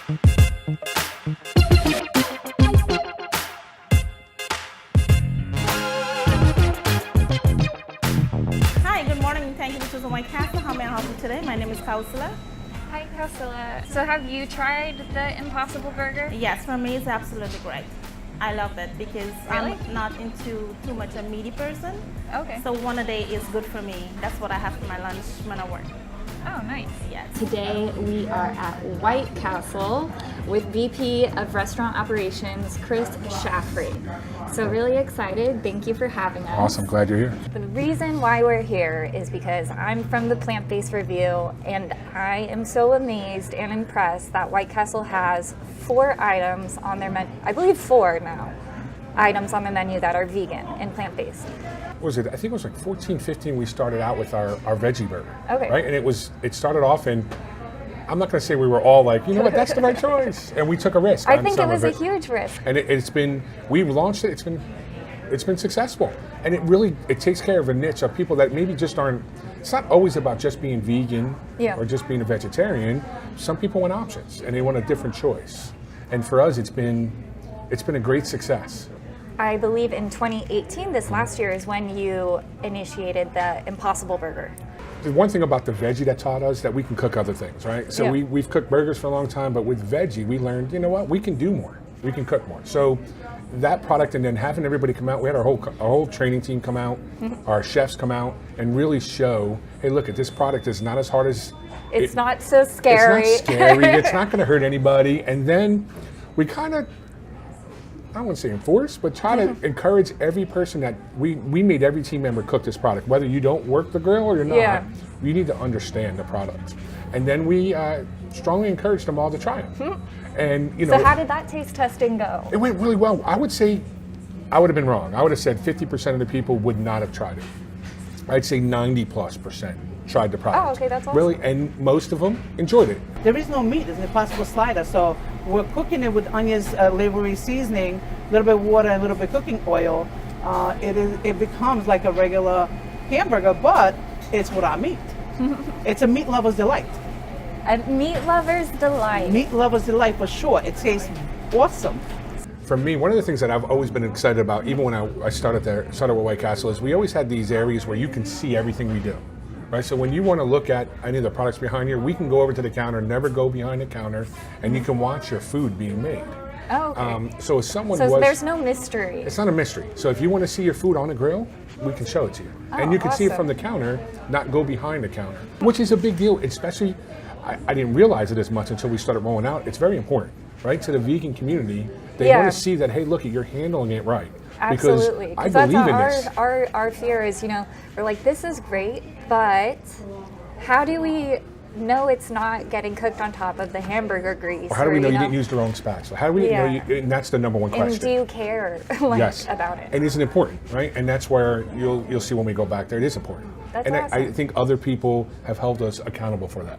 Hi, good morning. Thank you for choosing White Castle. How may I help you today? My name is Kausala. Hi, Priscilla. So have you tried the Impossible Burger? Yes, for me it's absolutely great. I love it because Really? I'm not into too much a meaty person. Okay. So one a day is good for me. That's what I have for my lunch when I work. Oh, nice. Yes. Today we are at White Castle with VP of Restaurant Operations, Chris Shaffrey. So really excited. Thank you for having us. Awesome, glad you're here. The reason why we're here is because I'm from the Plant-Based Review, and I am so amazed and impressed that White Castle has 4 items on their menu. I believe 4 now. Items on the menu that are vegan and plant-based. What was it? I think it was like 14, 15 we started out with our veggie burger. Okay. Right? And it started off, and I'm not going to say we were all like, you know what, that's the right choice. And we took a risk. I on think it some was of a huge risk. And we've launched it, it's been successful. And it takes care of a niche of people that maybe just aren't, it's not always about just being vegan or just being a vegetarian. Some people want options and they want a different choice. And for us, it's been a great success. I believe in 2018, this last year, is when you initiated the Impossible Burger. The one thing about the veggie that taught us that we can cook other things, right? So we've cooked burgers for a long time, but with veggie, we learned, you know what, we can do more. We can cook more. So that product, and then having everybody come out, we had our whole training team come out, our chefs come out, and really show, hey, look, this product is not as hard as... It's not so scary. It's not scary. It's not going to hurt anybody. And then we kind of, I don't want to say enforce, but try to encourage every person that we made every team member cook this product. Whether you don't work the grill or you're not, you need to understand the product. And then we strongly encouraged them all to try it. And So how did that taste testing go? It went really well. I would say, I would have been wrong. I would have said 50% of the people would not have tried it. I'd say 90+% tried the product. Oh, okay, that's awesome. Really, and most of them enjoyed it. There is no meat, it's an impossible slider. So we're cooking it with onions, lavery seasoning, a little bit of water, and a little bit of cooking oil. It becomes like a regular hamburger, but it's without meat. It's a meat lover's delight. A meat lover's delight. Meat lover's delight for sure. It tastes awesome. For me, one of the things that I've always been excited about, even when I started with White Castle, is we always had these areas where you can see everything we do. Right, so when you want to look at any of the products behind you, we can go over to the counter, never go behind the counter, and you can watch your food being made. Oh, okay. So if someone So there's no mystery. It's not a mystery. So if you want to see your food on the grill, we can show it to you. And you can see it from the counter, not go behind the counter, which is a big deal, especially, I didn't realize it as much until we started rolling out. It's very important, right? To the vegan community, they want to see that, hey, look, you're handling it right. Absolutely. Because I believe in this. Our fear is, we're like, this is great, but how do we know it's not getting cooked on top of the hamburger grease? Or how do we know you didn't use the wrong spatula? How do we know and that's the number one question. And do you care about it? And it's important, right? And that's where you'll see when we go back there, it is important. That's and awesome. I think other people have held us accountable for that,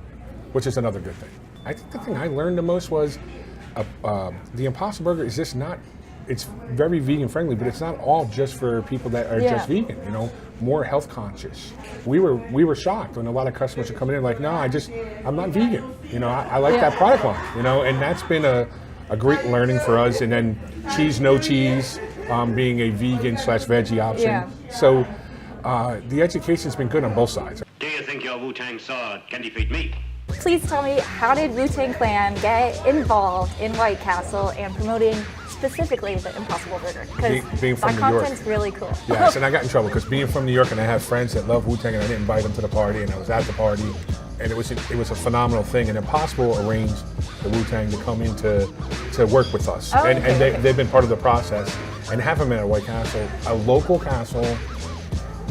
which is another good thing. I think the thing I learned the most was the Impossible Burger is just not, it's very vegan friendly, but it's not all just for people that are just vegan, more health conscious. We were shocked when a lot of customers are coming in like, no, I'm not vegan. I like that product line, and that's been a great learning for us. And then cheese, no cheese, being a vegan/veggie option. Yeah. So the education's been good on both sides. Do you think your Wu-Tang sword can defeat me? Please tell me, how did Wu-Tang Clan get involved in White Castle and promoting specifically the Impossible Burger? Because Being from that New York. content's really cool. Yes, and I got in trouble because being from New York and I have friends that love Wu-Tang and I didn't invite them to the party and I was at the party and it was a phenomenal thing, and Impossible arranged the Wu-Tang to come in to work with us. Oh, and okay, they've been part of the process, and have them at White Castle, a local castle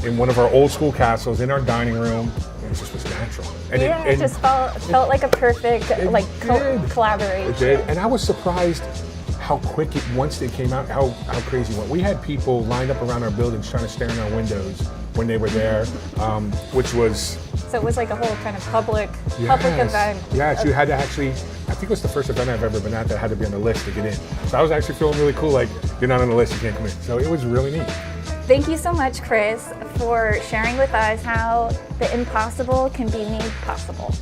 in one of our old school castles in our dining room. It just was natural. And it just felt like a perfect collaboration. It did, and I was surprised how quick once they came out, how crazy it went. We had people lined up around our buildings trying to stare in our windows when they were there, which was... So it was like a whole kind of public event. Yes, you had to actually, I think it was the first event I've ever been at that had to be on the list to get in. So I was actually feeling really cool, like, you're not on the list, you can't come in. So it was really neat. Thank you so much, Chris, for sharing with us how the impossible can be made possible.